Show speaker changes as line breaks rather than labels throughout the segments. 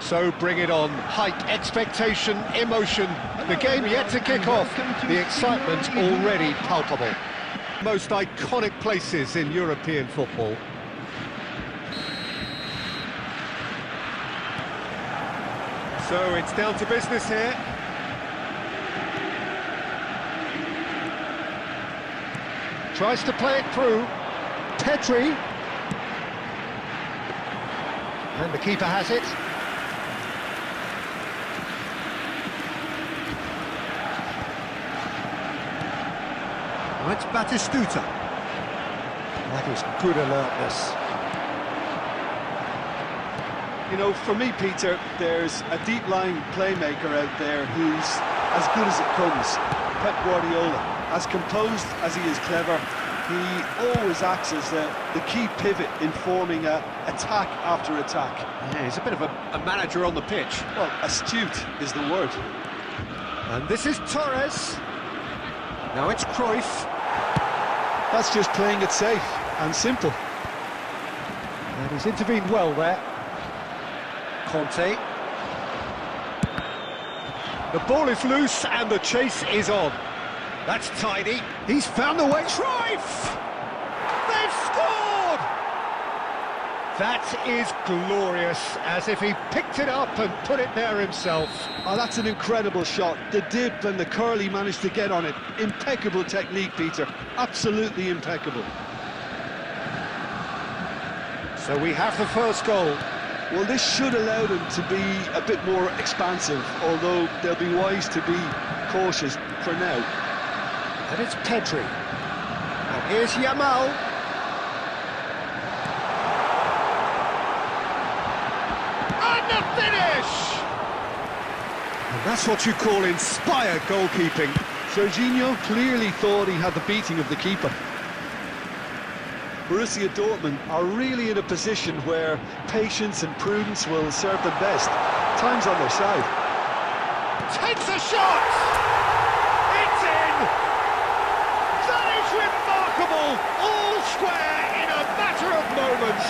So bring it on. Hype, expectation, emotion. The game yet to kick off. The excitement already palpable. Most iconic places in European football. So it's down to business here. Tries to play it through. Petri. And the keeper has it. Oh, it's Batistuta. That is good alertness.
You know, for me, Peter, there's a deep-lying playmaker out there who's as good as it comes. Pep Guardiola. As composed as he is clever, he always acts as the key pivot in forming attack after attack.
Yeah, he's a bit of a manager on the pitch.
Well, astute is the word.
And this is Torres. Now it's Cruyff.
That's just playing it safe and simple.
And he's intervened well there. Conte. The ball is loose and the chase is on. That's tidy. He's found the way. Cruyff! They've scored! That is glorious, as if he picked it up and put it there himself.
Oh, that's an incredible shot. The dip and the curl he managed to get on it. Impeccable technique, Peter. Absolutely impeccable.
So we have the first goal.
Well, this should allow them to be a bit more expansive, although they'll be wise to be cautious for now.
And it's Petri. And here's Yamal. And the finish! And that's what you call inspired goalkeeping.
Serginho clearly thought he had the beating of the keeper. Borussia Dortmund are really in a position where patience and prudence will serve them best. Time's on their side.
Takes a shot! It's in! That is remarkable! All square in a matter of moments.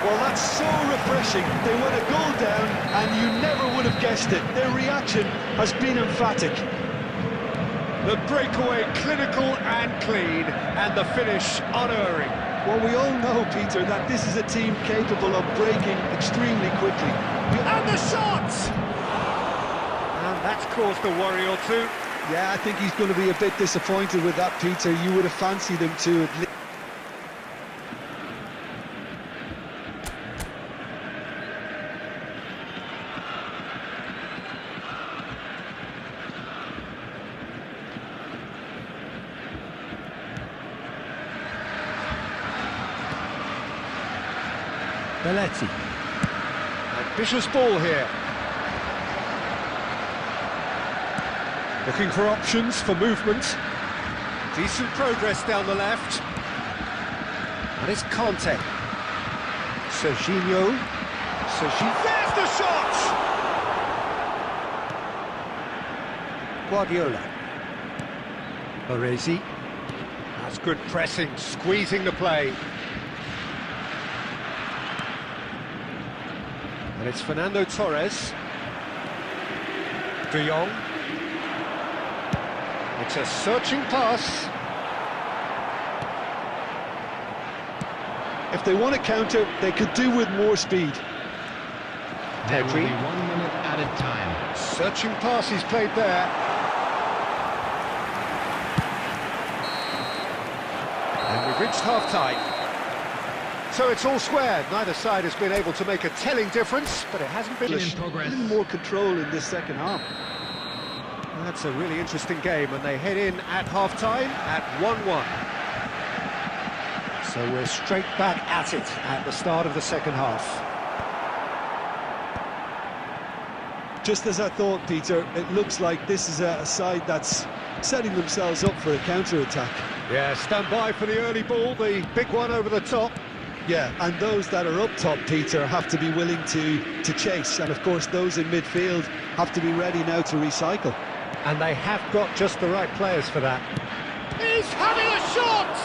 Well, that's so refreshing. They went a goal down and you never would have guessed it. Their reaction has been emphatic.
The breakaway clinical and clean, and the finish unerring.
Well, we all know, Peter, that this is a team capable of breaking extremely quickly.
And the shot! And that's caused a worry or two.
Yeah, I think he's going to be a bit disappointed with that, Peter. You would have fancied him to at least.
Belletti. Ambitious ball here. Looking for options for movement. Decent progress down the left. And it's Conte. Serginho. There's the shot! Guardiola. Baresi. That's good pressing, squeezing the play. And it's Fernando Torres. De Jong. It's a searching pass.
If they want to counter, they could do with more speed.
Petri.
1 minute added time.
Searching pass he's played there. And we've reached half-time. So it's all squared. Neither side has been able to make a telling difference, but it hasn't been
In progress.
A little more control in this second half.
That's a really interesting game, and they head in at half-time at 1-1. So we're straight back at it at the start of the second half.
Just as I thought, Peter, it looks like this is a side that's setting themselves up for a counter-attack.
Yeah, stand by for the early ball, the big one over the top.
Yeah, and those that are up top, Peter, have to be willing to chase. And, of course, those in midfield have to be ready now to recycle.
And they have got just the right players for that. He's having a shot!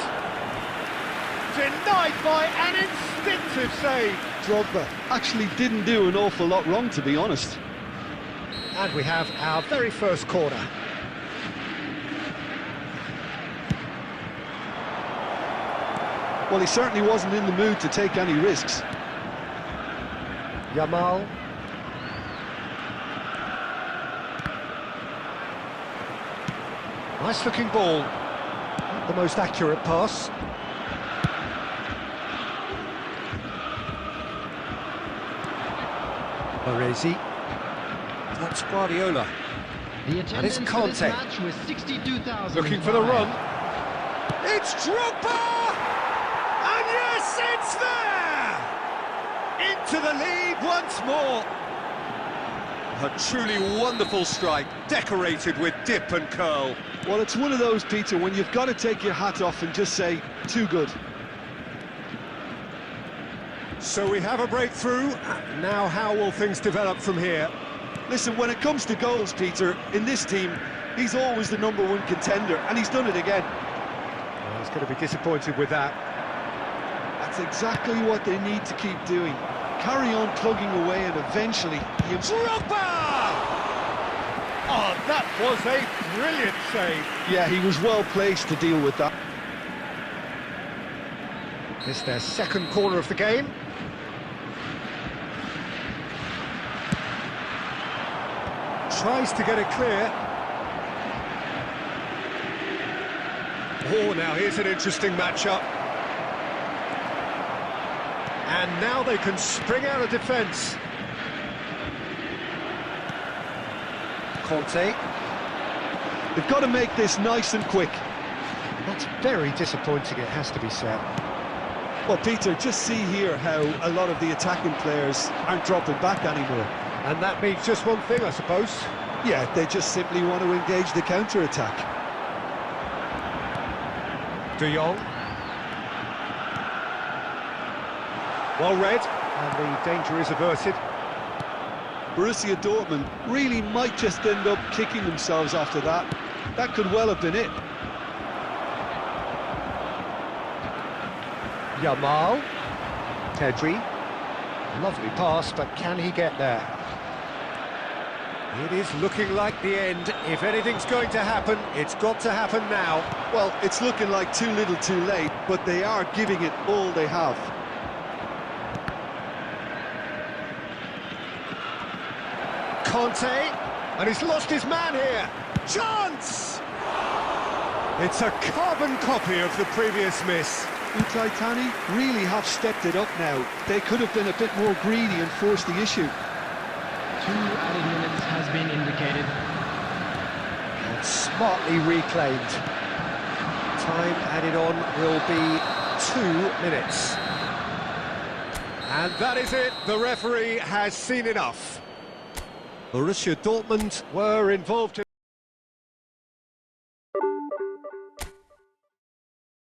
Denied by an instinctive save.
Drogba actually didn't do an awful lot wrong, to be honest.
And we have our very first corner.
Well, he certainly wasn't in the mood to take any risks.
Yamal. Nice looking ball. Not the most accurate pass. Baresi. That's Guardiola.
The
And it's
attendance for this
Conte.
match was 62,000.
Looking for the run. It's Drogba! And yes, it's there! Into the lead once more. A truly wonderful strike, decorated with dip and curl.
Well, it's one of those, Peter, when you've got to take your hat off and just say, too good.
So we have a breakthrough. Now how will things develop from here?
Listen, when it comes to goals, Peter, in this team, he's always the #1 contender, and he's done it again.
Well, he's going to be disappointed with that.
That's exactly what they need to keep doing. Carry on plugging away, and eventually...
Drogba! Oh, that was a brilliant save.
Yeah, he was well placed to deal with that.
It's their second corner of the game. Tries to get it clear. Oh, now here's an interesting matchup. And now they can spring out of defence. Conte.
They've got to make this nice and quick.
That's very disappointing, it has to be said.
Well, Peter, just see here how a lot of the attacking players aren't dropping back anymore.
And that means just one thing, I suppose.
Yeah, they just simply want to engage the counter-attack.
De Jong. Well read, and the danger is averted.
Borussia Dortmund really might just end up kicking themselves after that. That could well have been it.
Yamal. Pedri. Lovely pass, but can he get there? It is looking like the end. If anything's going to happen, it's got to happen now.
Well, it's looking like too little too late, but they are giving it all they have.
Conte, and he's lost his man here. Chance! It's a carbon copy of the previous miss.
Titani really have stepped it up now. They could have been a bit more greedy and forced the issue.
2 added minutes has been indicated.
And smartly reclaimed. Time added on will be 2 minutes. And that is it. The referee has seen enough. Borussia Dortmund were involved in